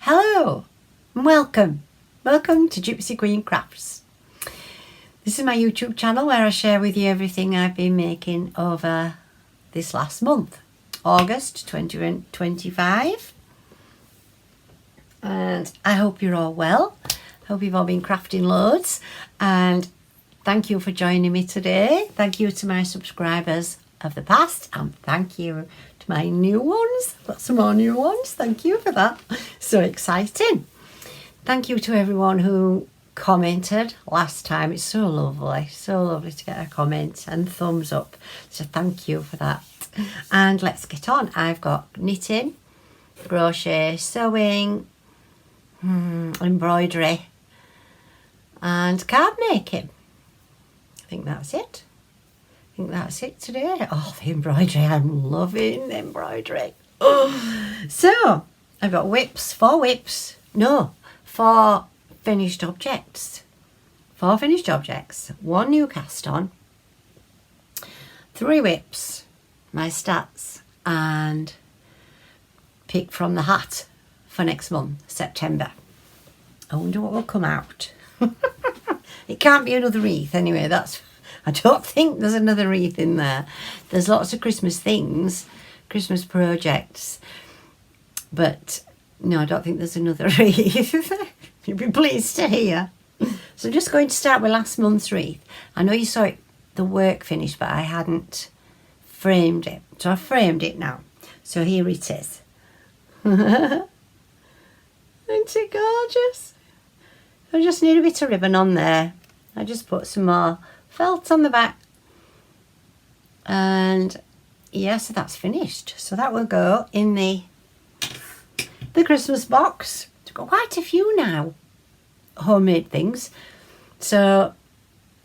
Hello and welcome to Gypsy Queen Crafts. This is my YouTube channel where I share with you everything I've been making over this last month, August 2025, and I hope you're all well. Hope you've all been crafting loads, and thank you for joining me today. Thank you to my subscribers of the past, and thank you to my new ones. Got some more new ones. Thank you for that. So exciting. Thank you to everyone who commented last time. It's so lovely to get a comment and thumbs up. So thank you for that. And let's get on. I've got knitting, crochet, sewing, embroidery, and card making. I think that's it. Today. Oh, the embroidery. I'm loving the embroidery. Oh. So, I've got four finished objects. 4 finished objects. 1 new cast on. 3 whips. My stats. And pick from the hat for next month, September. I wonder what will come out. It can't be another wreath anyway. I don't think there's another wreath in there. There's lots of Christmas things, Christmas projects, but no, I don't think there's another wreath. You'll be pleased to hear. So I'm just going to start with last month's wreath. I know you saw the work finished, but I hadn't framed it. So I've framed it now. So here it is. Isn't it gorgeous? I just need a bit of ribbon on there. I just put some more felt on the back, and yeah, so that's finished. So that will go in the Christmas box. I've got quite a few now, homemade things, so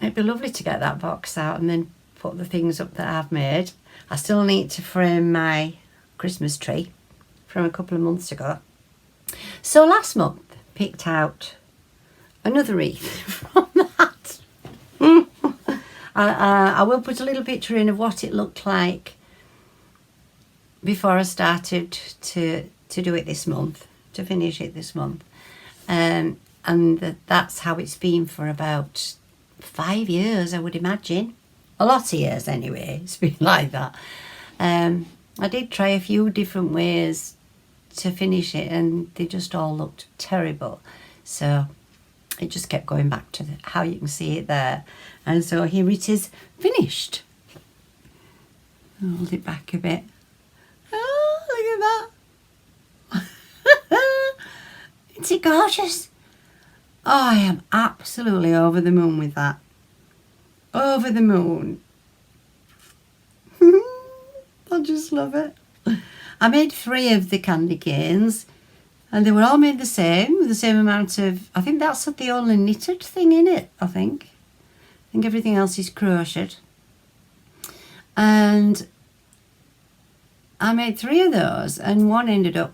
it'd be lovely to get that box out and then put the things up that I've made. I still need to frame my Christmas tree from a couple of months ago. So last month picked out another wreath from that. I will put a little picture in of what it looked like before I started to do it this month, to finish it this month. And that's how it's been for about 5 years, I would imagine. A lot of years anyway, it's been like that. I did try a few different ways to finish it and they just all looked terrible. So it just kept going back to how you can see it there. And so here it is finished. Hold it back a bit. Oh, look at that. Isn't it gorgeous? Oh, I am absolutely over the moon with that. Over the moon. I just love it. I made 3 of the candy canes. And they were all made the same amount of, I think that's the only knitted thing in it, I think everything else is crocheted. And I made 3 of those, and one ended up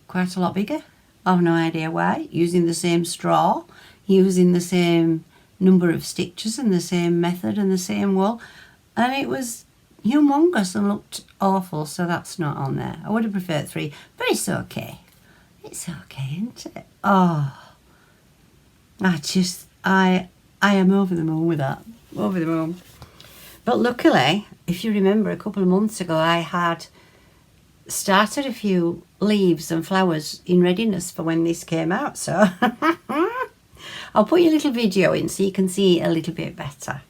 quite a lot bigger. I have no idea why. Using the same straw, using the same number of stitches and the same method and the same wool. And it was humongous and looked awful, so that's not on there. I would have preferred 3, but it's okay. It's okay, isn't it? Oh, I am over the moon with that. Over the moon. But luckily, if you remember, a couple of months ago, I had started a few leaves and flowers in readiness for when this came out. So I'll put your little video in so you can see it a little bit better.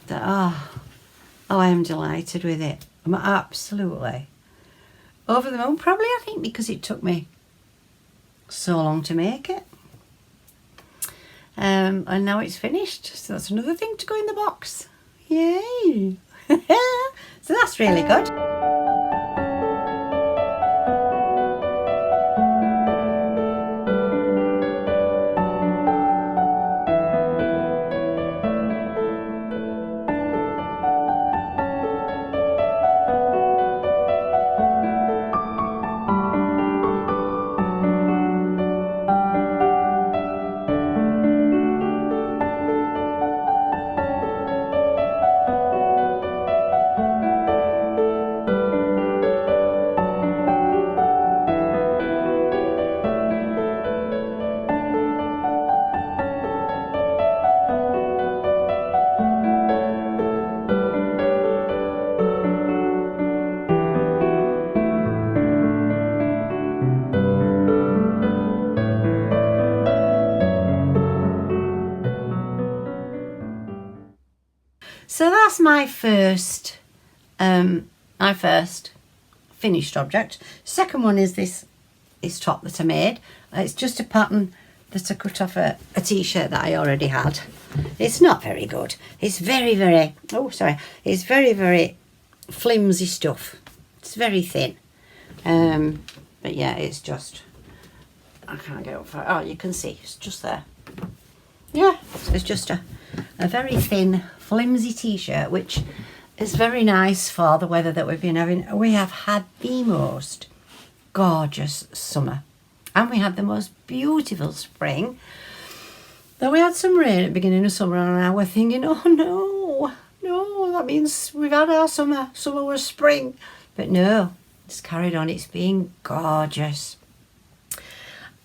Oh, I am delighted with it. I'm absolutely over the moon. Probably, I think, because it took me so long to make it, and now it's finished, so that's another thing to go in the box. Yay. So that's really good. that's my first finished object. Second one is this top that I made. It's just a pattern that I cut off a t-shirt that I already had. It's not very good. It's very, very, it's very, very flimsy stuff. It's very thin. But yeah, it's just, I can't get up for it. Oh, you can see, it's just there. Yeah, so it's just a very thin, flimsy t-shirt, which is very nice for the weather that we've been having. We have had the most gorgeous summer. And we had the most beautiful spring. Then we had some rain at the beginning of summer, and I was thinking, oh no, that means we've had our summer. Summer was spring. But no, it's carried on. It's been gorgeous.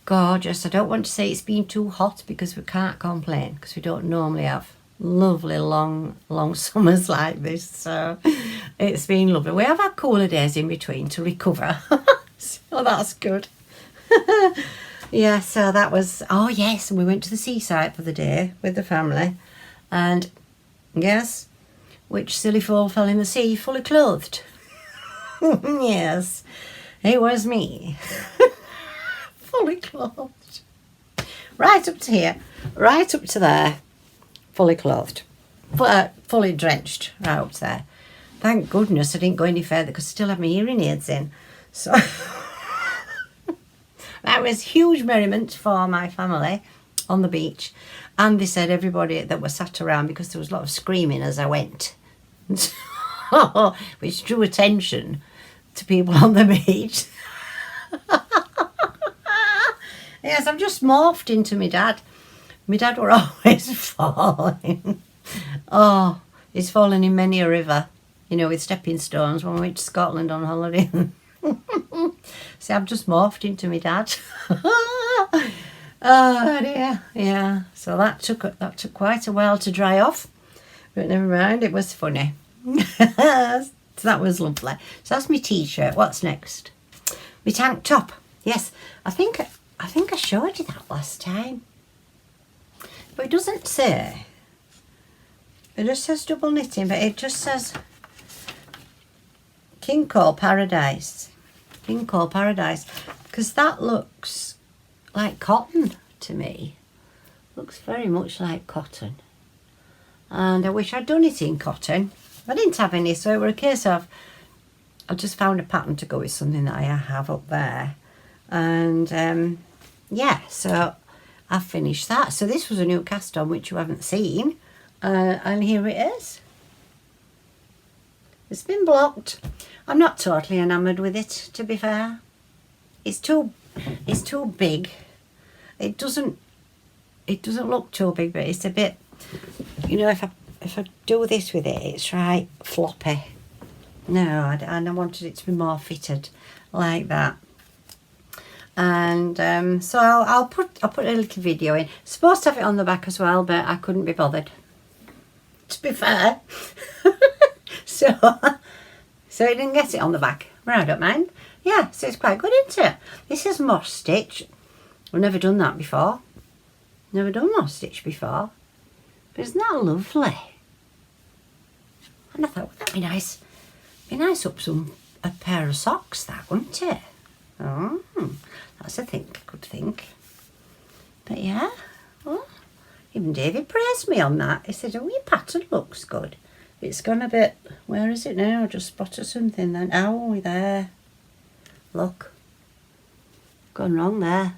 Gorgeous. I don't want to say it's been too hot, because we can't complain, because we don't normally have lovely long summers like this. So it's been lovely. We have had cooler days in between to recover. So that's good. Yeah, so that was, oh yes, and we went to the seaside for the day with the family, and guess which silly fool fell in the sea fully clothed? Yes, it was me. Fully clothed, right up to here, right up to there, fully clothed, fully drenched, right up there. Thank goodness I didn't go any further, because I still have my hearing aids in. So that was huge merriment for my family on the beach. And they said everybody that was sat around, because there was a lot of screaming as I went, which drew attention to people on the beach. Yes, I've just morphed into my dad. My dad were always falling. Oh, he's fallen in many a river, you know, with stepping stones when we went to Scotland on holiday. See, I've just morphed into my dad. Oh dear, yeah. So that took quite a while to dry off, but never mind. It was funny. So that was lovely. So that's my t-shirt. What's next? My tank top. Yes, I think I showed you that last time, but it doesn't say. It just says double knitting, but it just says King Cole Paradise. King Cole Paradise, because that looks like cotton to me. Looks very much like cotton, and I wish I'd done it in cotton. I didn't have any, so it were a case of I just found a pattern to go with something that I have up there, and yeah, so I've finished that. So this was a new cast on which you haven't seen, and here it is. It's been blocked. I'm not totally enamoured with it, to be fair. It's too big. It doesn't look too big, but it's a bit, you know, if I do this with it, it's right floppy. No, and I wanted it to be more fitted like that. And so I'll put a little video in. Supposed to have it on the back as well, but I couldn't be bothered, to be fair. So it didn't get it on the back. Well, I don't mind. Yeah, so it's quite good, isn't it? This is moss stitch. I've never done that before. Never done moss stitch before. But isn't that lovely? And I thought, well, that'd be nice. Be nice up a pair of socks, that, wouldn't it? Oh, that's a good think. But yeah, well, even David praised me on that. He said, oh, your pattern looks good. It's gone a bit, where is it now? I just spotted something then. Oh, there. Look. Gone wrong there.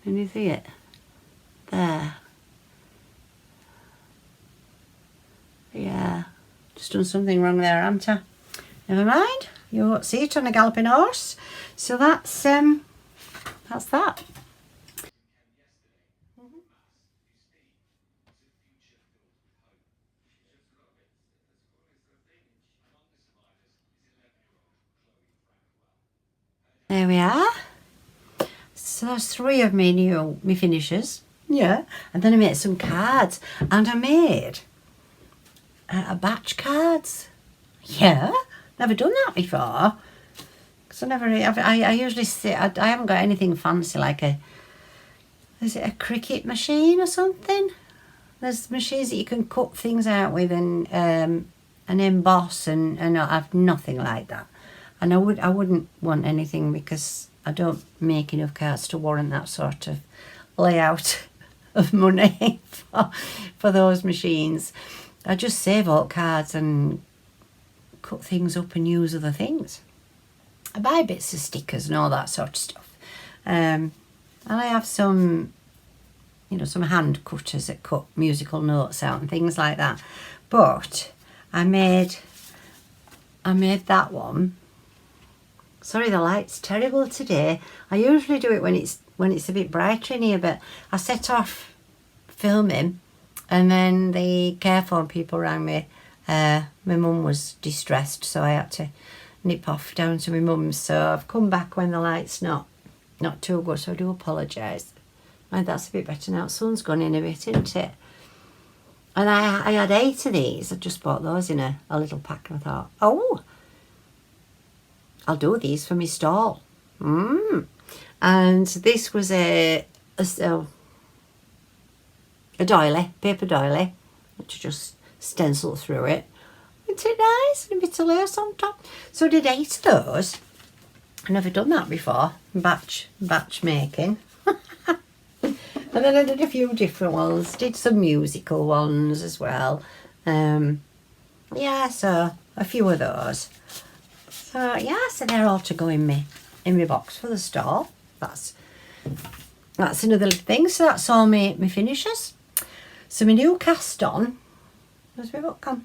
Can you see it? There. Yeah. Just done something wrong there, haven't I? Never mind. You won't see it on a galloping horse. So that's that. There we are. So that's 3 of me finishes. Yeah. And then I made some cards. And I made a batch cards. Yeah. Never done that before. Because I usually say, I haven't got anything fancy like is it a cricket machine or something? There's machines that you can cut things out with and emboss, and I've nothing like that. And I wouldn't want anything, because I don't make enough cards to warrant that sort of layout of money for those machines. I just save all cards and cut things up and use other things. I buy bits of stickers and all that sort of stuff. And I have some, you know, some hand cutters that cut musical notes out and things like that. But I made that one. Sorry, the light's terrible today. I usually do it when it's a bit brighter in here, but I set off filming, and then the care phone people rang me. My mum was distressed, so I had to nip off down to my mum's. So I've come back when the light's not too good, so I do apologise. And that's a bit better now. Sun's gone in a bit, isn't it? And I had 8 of these. I just bought those in a little pack, and I thought, oh, I'll do these for my stall. And this was a doily, paper doily, which I just stencil through it. Isn't it nice? And a bit of lace on top. So I did 8 of those. I've never done that before. Batch making. And then I did a few different ones. Did some musical ones as well. Yeah, so a few of those. So yeah, so they're all to go in my box for the stall. That's another little thing. So that's all my finishes. So my new cast on. Where's my book gone?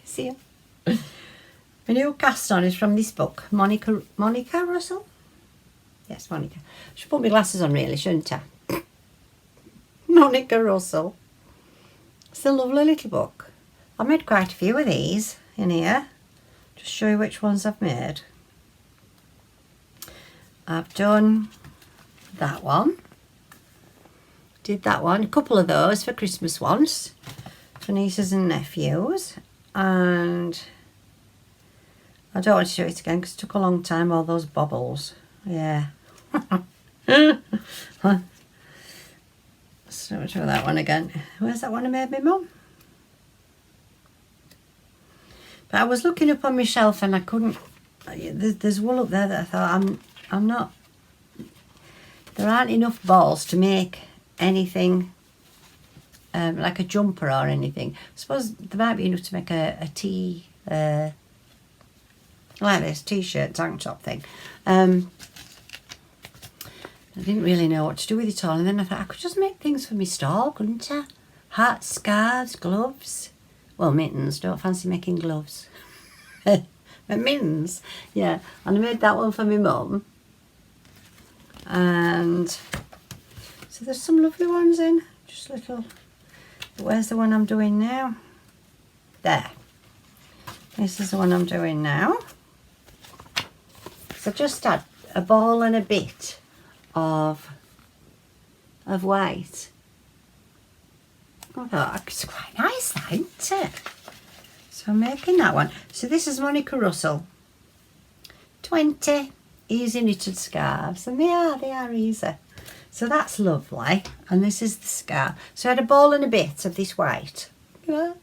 See you. My new cast on is from this book, Monica Russell. Yes, Monica. I should put my glasses on really, shouldn't I? Monica Russell. It's a lovely little book. I made quite a few of these in here. Just show you which ones I've made. I've done that one. Did that one. A couple of those for Christmas once. For nieces and nephews. And I don't want to do it again because it took a long time, all those bobbles. Yeah. So I'll try that one again. Where's that one I made my mum? But I was looking up on my shelf and I couldn't. There's wool up there that I thought I'm not. There aren't enough balls to make anything like a jumper or anything. I suppose there might be enough to make a tee, like this t-shirt tank top thing. I didn't really know what to do with it all, and then I thought I could just make things for my stall, couldn't I? Hats, scarves, gloves. Well, mittens. Don't fancy making gloves. But mittens, yeah. And I made that one for my mum. And so there's some lovely ones in. Just little. Where's the one I'm doing now? There. This is the one I'm doing now. So I just had a ball and a bit of white. I thought it's quite nice, that, isn't it? So I'm making that one. So this is Monica Russell. 20 easy knitted scarves, and they are easy. So that's lovely. And this is the scarf. So I had a ball and a bit of this white. Isn't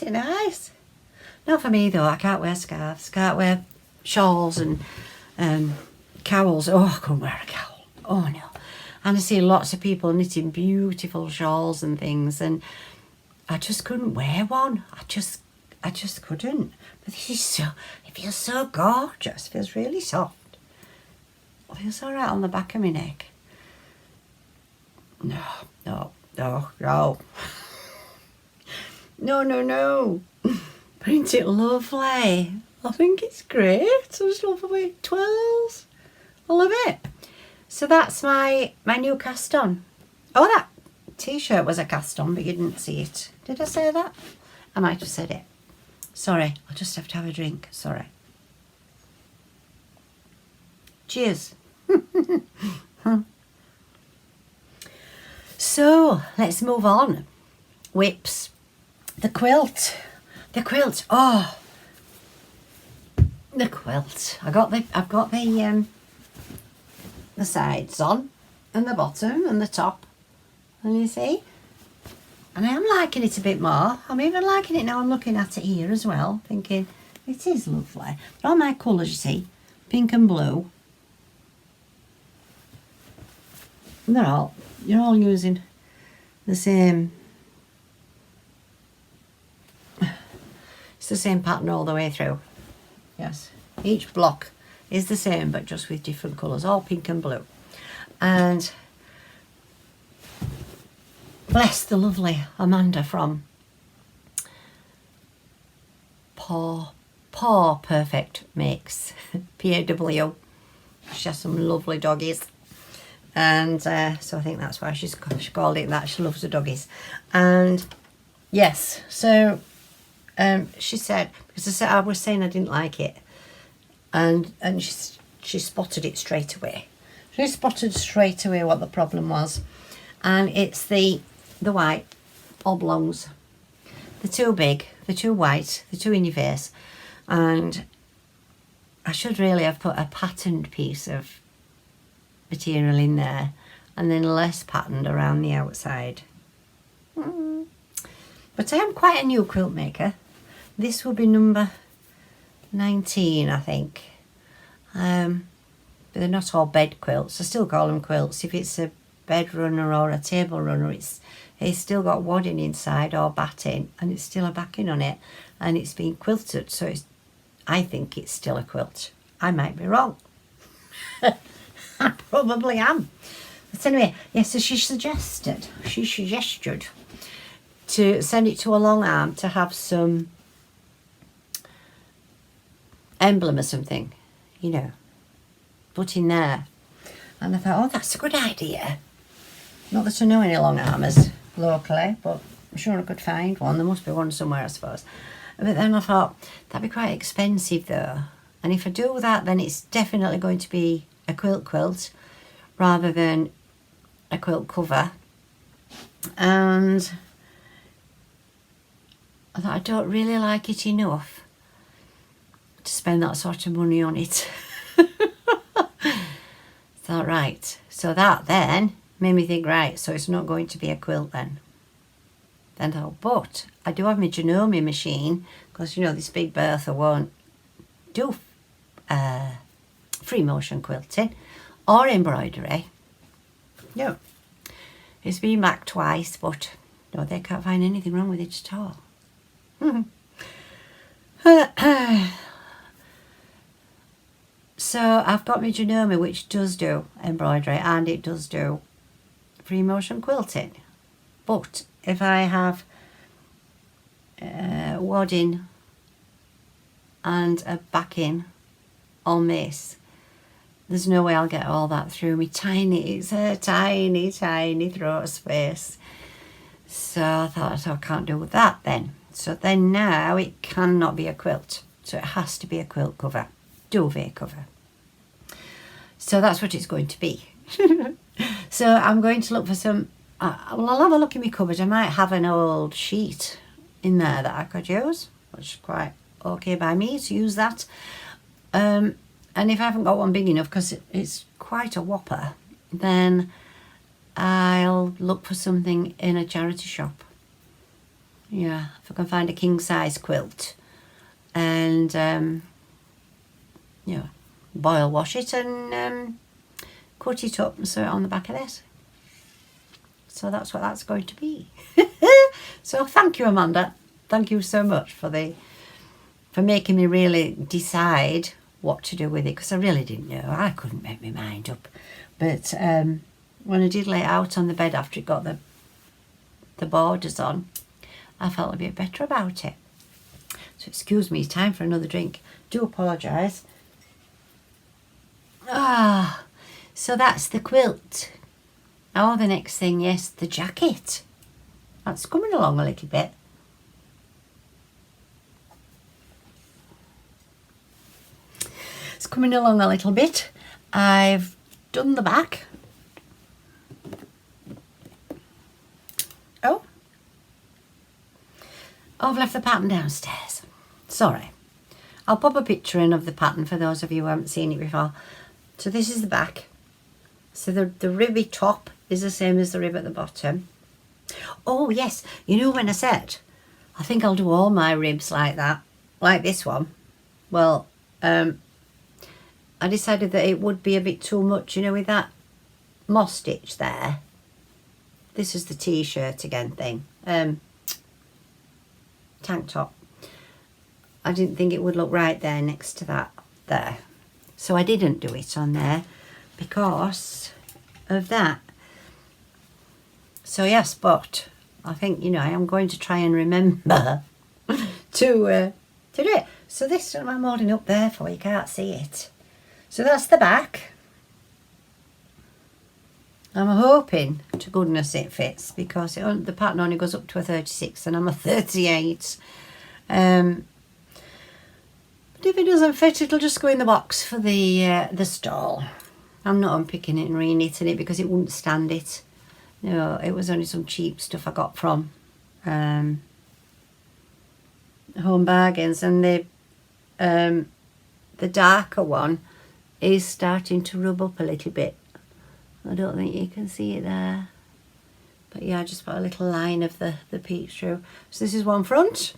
it nice? Not for me though. I can't wear scarves. Can't wear shawls and cowls. Oh, I couldn't wear a cowl. Oh no. And I see lots of people knitting beautiful shawls and things, and I just couldn't wear one. I just couldn't. But this is it feels so gorgeous. It feels really soft. It feels all right on the back of my neck. No. No. But isn't it lovely? I think it's great. I just love the way it twirls. I love it. So that's my new cast on. Oh, that t-shirt was a cast on, but you didn't see it. Did I say that? I might have said it. Sorry, I'll just have to have a drink. Sorry. Cheers. So, let's move on. Whips. The quilt. Oh. The quilt. I've got the sides on. and the bottom and the top, and you see, and I am liking it a bit more. I'm even liking it now. I'm looking at it here as well, thinking it is lovely. But all my colours, you see, pink and blue, and you're all using the same. It's the same pattern all the way through. Yes, each block is the same, but just with different colours, all pink and blue. And bless the lovely Amanda from Perfect Makes, PAW. She has some lovely doggies, and so I think that's why she called it that. She loves the doggies. And yes, so she said, because I was saying I didn't like it, and she spotted it straight away. She spotted straight away what the problem was, and it's the white oblongs. They're too big, they're too white, they're too in your face, and I should really have put a patterned piece of material in there and then less patterned around the outside. But I am quite a new quilt maker. This will be number 19, I think. But they're not all bed quilts. I still call them quilts. If it's a bed runner or a table runner, it's still got wadding inside or batting, and it's still a backing on it, and it's been quilted, so I think it's still a quilt. I might be wrong. I probably am. But anyway, yes, so she suggested to send it to a long arm to have some emblem or something, you know, put in there. And I thought, oh, that's a good idea. Not that I know any long armers locally, but I'm sure I could find one. There must be one somewhere, I suppose. But then I thought, that'd be quite expensive though. And if I do that, then it's definitely going to be a quilt rather than a quilt cover. And I thought, I don't really like it enough to spend that sort of money on it. Thought, right, so that then made me think, right, so it's not going to be a quilt then. Then I thought, but I do have my Janome machine, because you know this big Bertha won't do free motion quilting or embroidery. No, it's been back twice, but no, they can't find anything wrong with it at all. So I've got my Janome, which does do embroidery and it does do free motion quilting. But if I have wadding and a backing on this, there's no way I'll get all that through me it's a tiny throat space. So I thought, I can't do that then. So then now it cannot be a quilt. So it has to be a quilt cover, duvet cover. So that's what it's going to be. So I'm going to look for some, well, I'll have a look in my cupboard. I might have an old sheet in there that I could use, which is quite okay by me to use that. And if I haven't got one big enough, because it's quite a whopper, then I'll look for something in a charity shop. Yeah, if I can find a king size quilt and you know, boil wash it and cut it up and sew it on the back of this. So that's what that's going to be. So thank you, Amanda. Thank you so much for making me really decide what to do with it, because I really didn't know. I couldn't make my mind up. But when I did lay it out on the bed after it got the borders on, I felt a bit better about it. So excuse me, time for another drink. Do apologise. So that's the quilt. Oh, the next thing, yes, the jacket. That's coming along a little bit. It's coming along a little bit. I've done the back. Oh, I've left the pattern downstairs. Sorry. I'll pop a picture in of the pattern for those of you who haven't seen it before. So this is the back. So the ribby top is the same as the rib at the bottom. Oh yes, you know when I said I think I'll do all my ribs like that, like this one. Well, I decided that it would be a bit too much, you know, with that moss stitch there. This is the t-shirt again thing, tank top. I didn't think it would look right there next to that there. So I didn't do it on there because of that. So yes, but I think, you know, I am going to try and remember to do it. So this I'm holding up there for you can't see it. So that's the back. I'm hoping to goodness it fits because the pattern only goes up to a 36 and I'm a 38. But if it doesn't fit, it'll just go in the box for the stall. I'm not unpicking it and re-knitting it because it wouldn't stand it. No, it was only some cheap stuff I got from Home Bargains, and the darker one is starting to rub up a little bit. I don't think you can see it there, but yeah, I just put a little line of the peach through. So this is one front,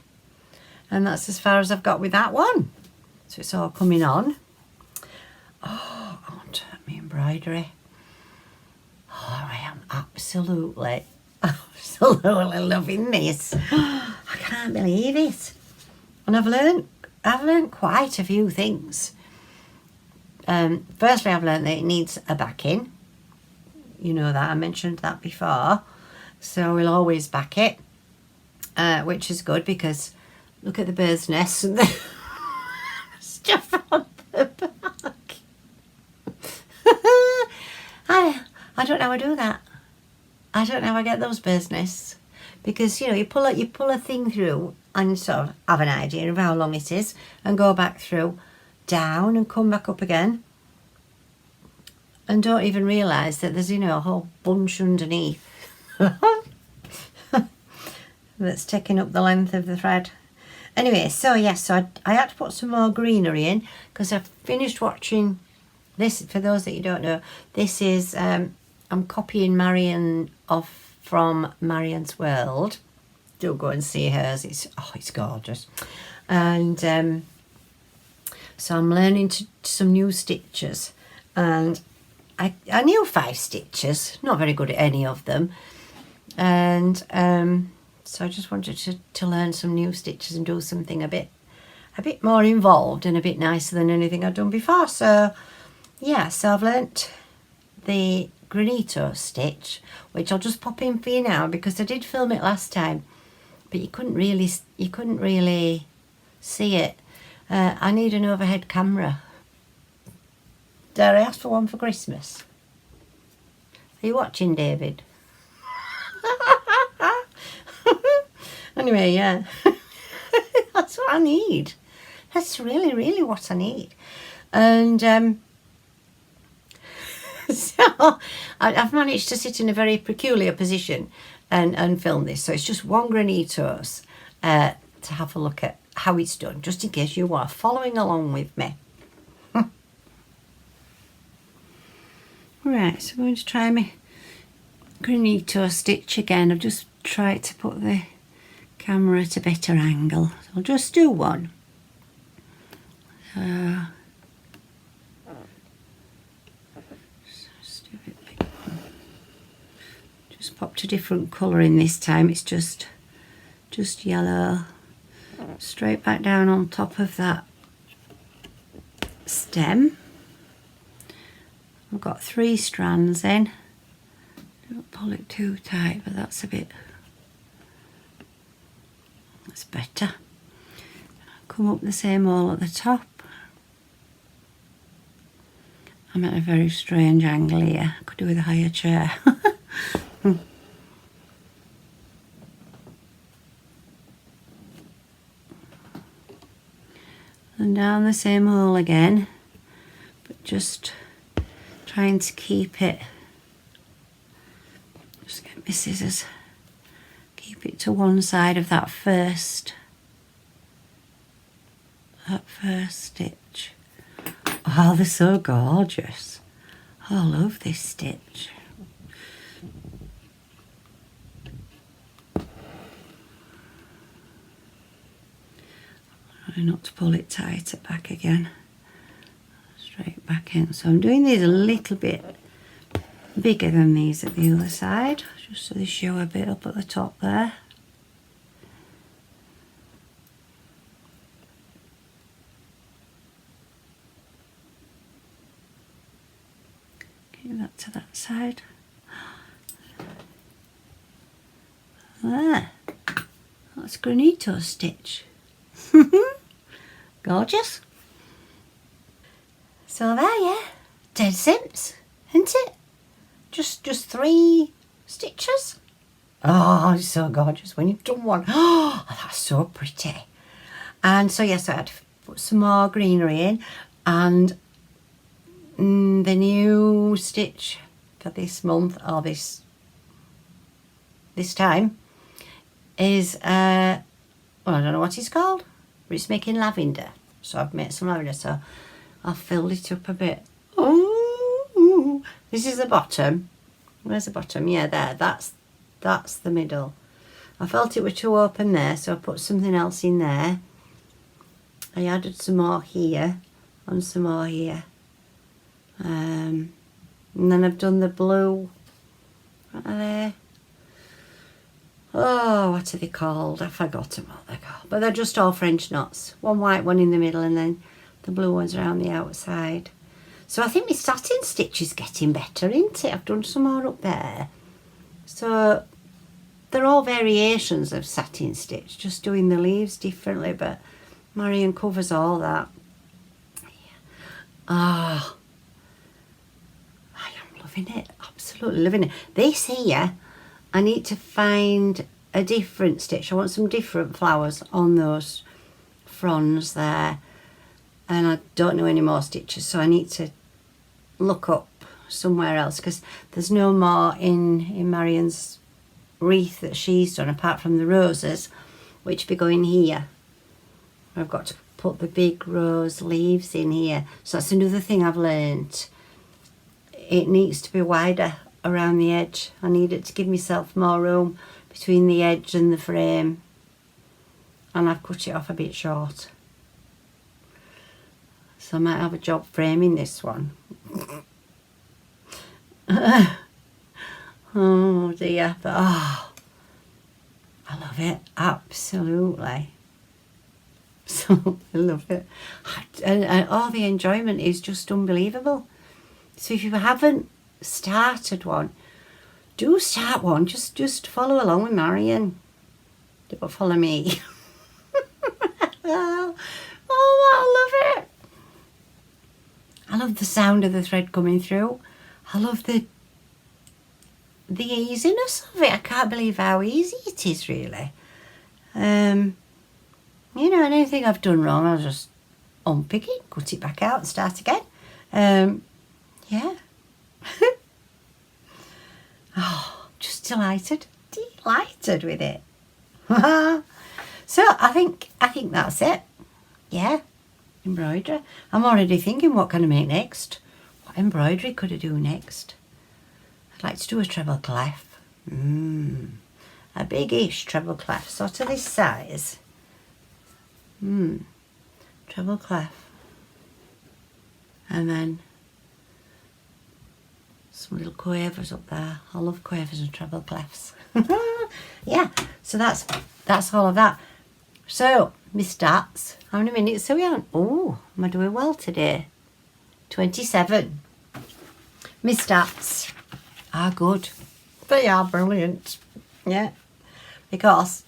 and that's as far as I've got with that one. So it's all coming on. Oh, I want my embroidery. Oh, I am absolutely loving this. I can't believe it. And I've learned quite a few things. Firstly, I've learned that it needs a backing. You know that, I mentioned that before. So we'll always back it, which is good because look at the bird's nest and the stuff on the back. I don't know how I do that. I don't know how I get those bird's nests, because you know you pull a thing through and sort of have an idea of how long it is and go back through, down and come back up again, and don't even realise that there's, you know, a whole bunch underneath that's taking up the length of the thread. Anyway, so yes, so I had to put some more greenery in because I've finished watching this. For those that you don't know, this is I'm copying Marion off from Marion's World. Do go and see hers. It's gorgeous. And so I'm learning some new stitches, and I knew 5 stitches, not very good at any of them, and so I just wanted to learn some new stitches and do something a bit more involved and a bit nicer than anything I'd done before. So yeah, so I've learnt the granito stitch, which I'll just pop in for you now because I did film it last time, but you couldn't really see it. I need an overhead camera. Dare I ask for one for Christmas? Are you watching, David? Anyway, yeah. That's what I need. That's really, really what I need. And so I've managed to sit in a very peculiar position and film this. So it's just one granitos to have a look at how it's done, just in case you are following along with me. Right, so I'm going to try my granito stitch again. I've just tried to put the camera at a better angle. So I'll just do one. Just popped a different colour in this time. It's just yellow. Straight back down on top of that stem. I've got 3 strands in. Don't pull it too tight, but that's better. Come up the same hole at the top. I'm at a very strange angle here. I could do with a higher chair. And down the same hole again, but just trying to keep it, just get my scissors, keep it to one side of that first stitch. Oh, they're so gorgeous. I love this stitch. Try not to pull it tight at back again. Straight back in. So I'm doing these a little bit bigger than these at the other side, just so they show a bit up at the top there. Get that to that side. There. That's granito stitch. Gorgeous. So there, yeah. Dead simps, isn't it? Just 3 stitches. Oh, it's so gorgeous when you've done one. Oh, that's so pretty. And so yes, I had to put some more greenery in, and the new stitch for this month, or this time, is well, I don't know what it's called, but it's making lavender. So I've made some lavender, so I've filled it up a bit. Oh, this is the bottom. Where's the bottom? Yeah, there. That's the middle. I felt it was too open there, so I put something else in there. I added some more here and some more here. And then I've done the blue right there. Oh, what are they called? I've forgotten what they're called. But they're just all French knots. One white one in the middle and then the blue ones around the outside. So I think my satin stitch is getting better, isn't it? I've done some more up there. So they're all variations of satin stitch, just doing the leaves differently, but Marion covers all that. Ah, oh, I am loving it, absolutely loving it. This here, I need to find a different stitch. I want some different flowers on those fronds there, and I don't know any more stitches, so I need to look up somewhere else, because there's no more in Marion's wreath that she's done apart from the roses, which be going here. I've got to put the big rose leaves in here, so that's another thing I've learnt. It needs to be wider around the edge. I need it to give myself more room between the edge and the frame, and I've cut it off a bit short, so I might have a job framing this one. Oh dear, but oh, I love it, absolutely. So I love it, and all the enjoyment is just unbelievable. So if you haven't started one, do start one. Just follow along with Marion. Don't follow me. Oh, I love it. I love the sound of the thread coming through. I love the easiness of it. I can't believe how easy it is, really. You know, and anything I've done wrong, I'll just unpick it, cut it back out and start again. Yeah. Oh, just delighted with it. So I think that's it. Yeah, embroidery. I'm already thinking, what can I make next? What embroidery could I do next? I'd like to do a treble clef. A big-ish treble clef, sort of this size. Treble clef. And then some little quavers up there. I love quavers and treble clefs. Yeah, so that's all of that. So, my stats. How many minutes are we on? Oh, am I doing well today? 27. My stats are good. They are brilliant. Yeah. Because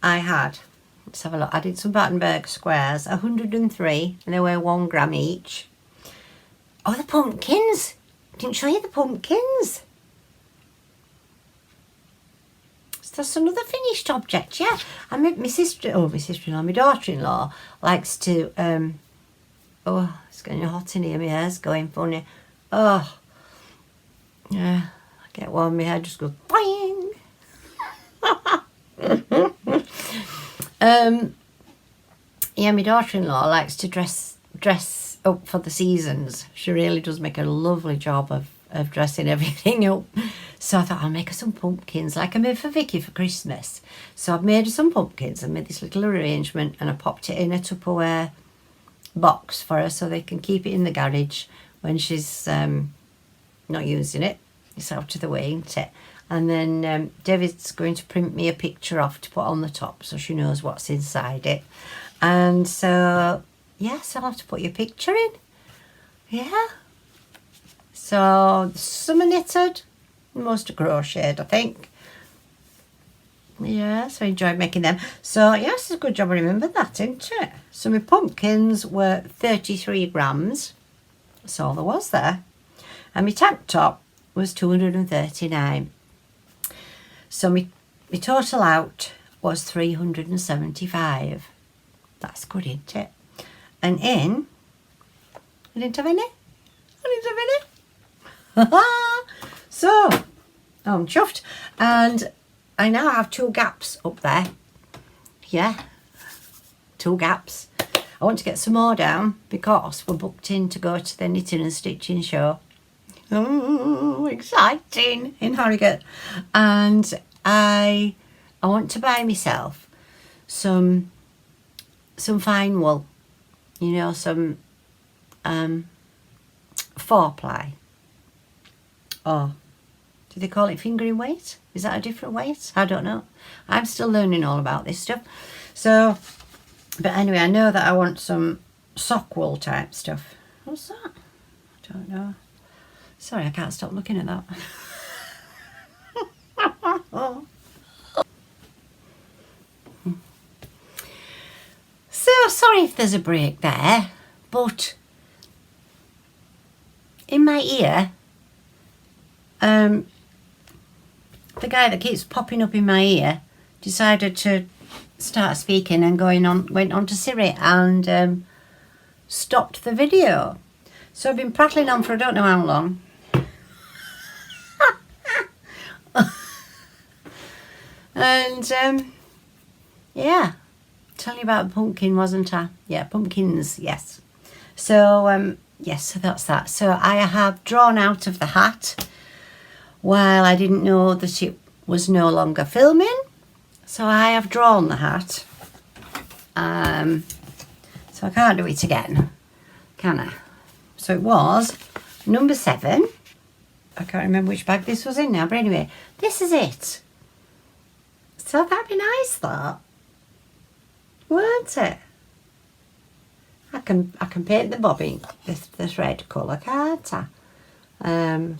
I had, let's have a look, I did some Battenberg squares, 103, and they weigh 1 gram each. Oh, the pumpkins. Didn't show you the pumpkins. So that's another finished object, yeah. I mean, my sister-in-law, my daughter-in-law likes to, oh, it's getting hot in here, my hair's going funny. Oh, yeah, I get warm, my hair just goes boing. Yeah, my daughter-in-law likes to dress up for the seasons. She really does make a lovely job of dressing everything up. So I thought I'll make her some pumpkins like I made for Vicky for Christmas. So I've made her some pumpkins and made this little arrangement, and I popped it in a Tupperware box for her so they can keep it in the garage when she's not using it. It's out of the way, isn't it? And then David's going to print me a picture off to put on the top so she knows what's inside it. And so, yes, I'll have to put your picture in. Yeah. So, some are knitted, most are crocheted, I think. Yeah, so I enjoyed making them. So, yes, it's a good job I remembered that, isn't it? So, my pumpkins were 33 grams. That's all there was there. And my tank top was 239. So my total out was 375. That's good, isn't it? And in, I didn't have any. So, I'm chuffed. And I now have 2 gaps up there. Yeah, 2 gaps. I want to get some more down because we're booked in to go to the knitting and stitching show. Oh, exciting, in Harrogate. And I want to buy myself some fine wool, you know, some 4-ply, or do they call it fingering weight? Is that a different weight? I don't know. I'm still learning all about this stuff. So, but anyway, I know that I want some sock wool type stuff. What's that? I don't know. Sorry, I can't stop looking at that. So sorry if there's a break there, but in my ear, the guy that keeps popping up in my ear decided to start speaking and went on to Siri and stopped the video. So I've been prattling on for I don't know how long. And yeah, telling you about pumpkin, wasn't I? Yeah, pumpkins, yes. So yes, so that's that. So I have drawn out of the hat while I didn't know that it was no longer filming. So I have drawn the hat. So I can't do it again, can I? So it was number 7. I can't remember which bag this was in now, but anyway, this is it. So that'd be nice, that, won't it? I can paint the bobbin, the thread colour, can't I?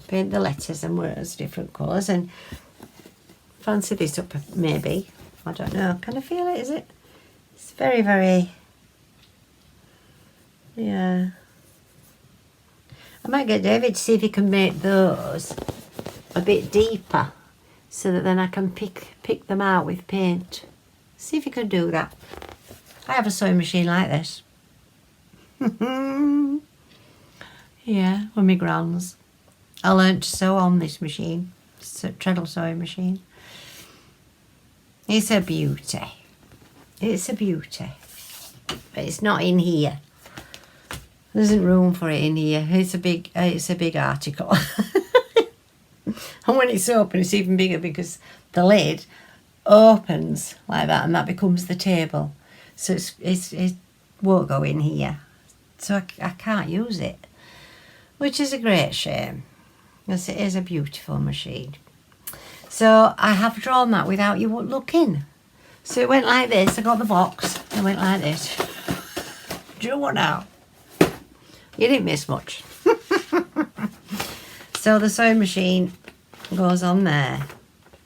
Paint the letters and words different colours and fancy this up maybe. I don't know. Can I feel it? Is it? It's very, very. Yeah. I might get David to see if he can make those a bit deeper, so that then I can pick them out with paint. See if you can do that. I have a sewing machine like this. Yeah, with my grands. I learnt to sew on this machine. It's a treadle sewing machine. It's a beauty. It's a beauty. But it's not in here. There isn't room for it in here. It's a big article. And when it's open, it's even bigger because the lid opens like that, and that becomes the table. So it won't go in here. So I can't use it, which is a great shame, because it is a beautiful machine. So I have drawn that without you looking. So it went like this. I got the box. It went like this. Drew one out. You didn't miss much. So the sewing machine goes on there.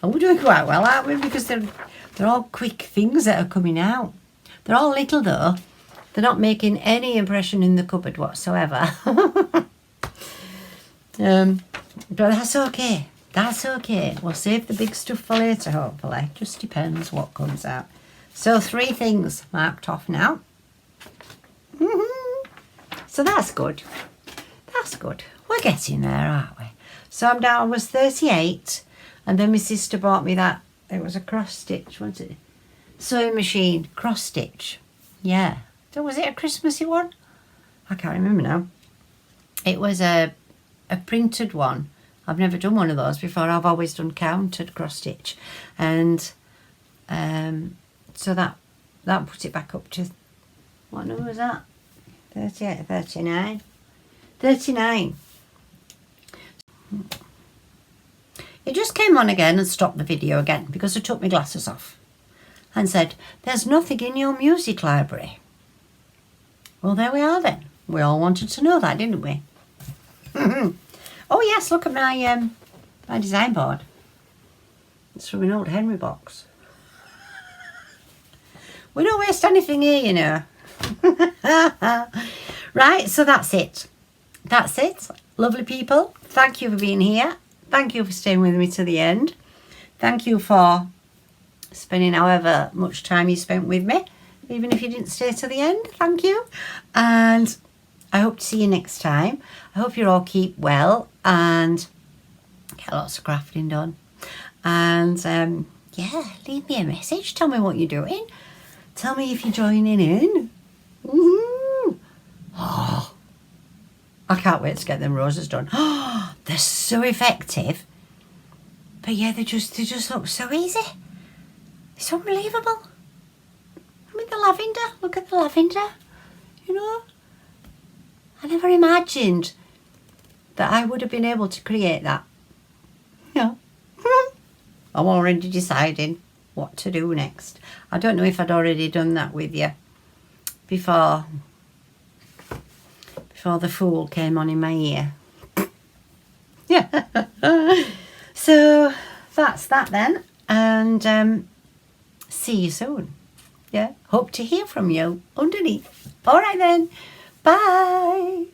And we're doing quite well, aren't we? Because they're all quick things that are coming out. They're all little though. They're not making any impression in the cupboard whatsoever. But that's okay. That's okay. We'll save the big stuff for later, hopefully. Just depends what comes out. So 3 things marked off now. So that's good. That's good. We're getting there, aren't we? So I'm down, I was 38, and then my sister bought me that, it was a cross stitch, wasn't it? Sewing machine, cross stitch. Yeah. So was it a Christmassy one? I can't remember now. It was a printed one. I've never done one of those before. I've always done counted cross stitch, and so that put it back up to, what number was that? 38, 39. 39. It just came on again and stopped the video again because I took my glasses off and said, "There's nothing in your music library." Well, there we are then. We all wanted to know that, didn't we? Oh yes, look at my my design board. It's from an old Henry box. We don't waste anything here, you know. Right, so that's it. That's it. Lovely people, thank you for being here. Thank you for staying with me to the end. Thank you for spending however much time you spent with me. Even if you didn't stay to the end, thank you. And I hope to see you next time. I hope you all keep well and get lots of crafting done. And yeah, leave me a message. Tell me what you're doing. Tell me if you're joining in. Woohoo! Oh, I can't wait to get them roses done. Oh, they're so effective. But yeah, they just look so easy. It's unbelievable. I mean, the lavender. Look at the lavender. You know, I never imagined that I would have been able to create that. Yeah. I'm already deciding what to do next. I don't know if I'd already done that with you before the fool came on in my ear. Yeah. So that's that then, and see you soon. Yeah, hope to hear from you underneath. All right then, bye.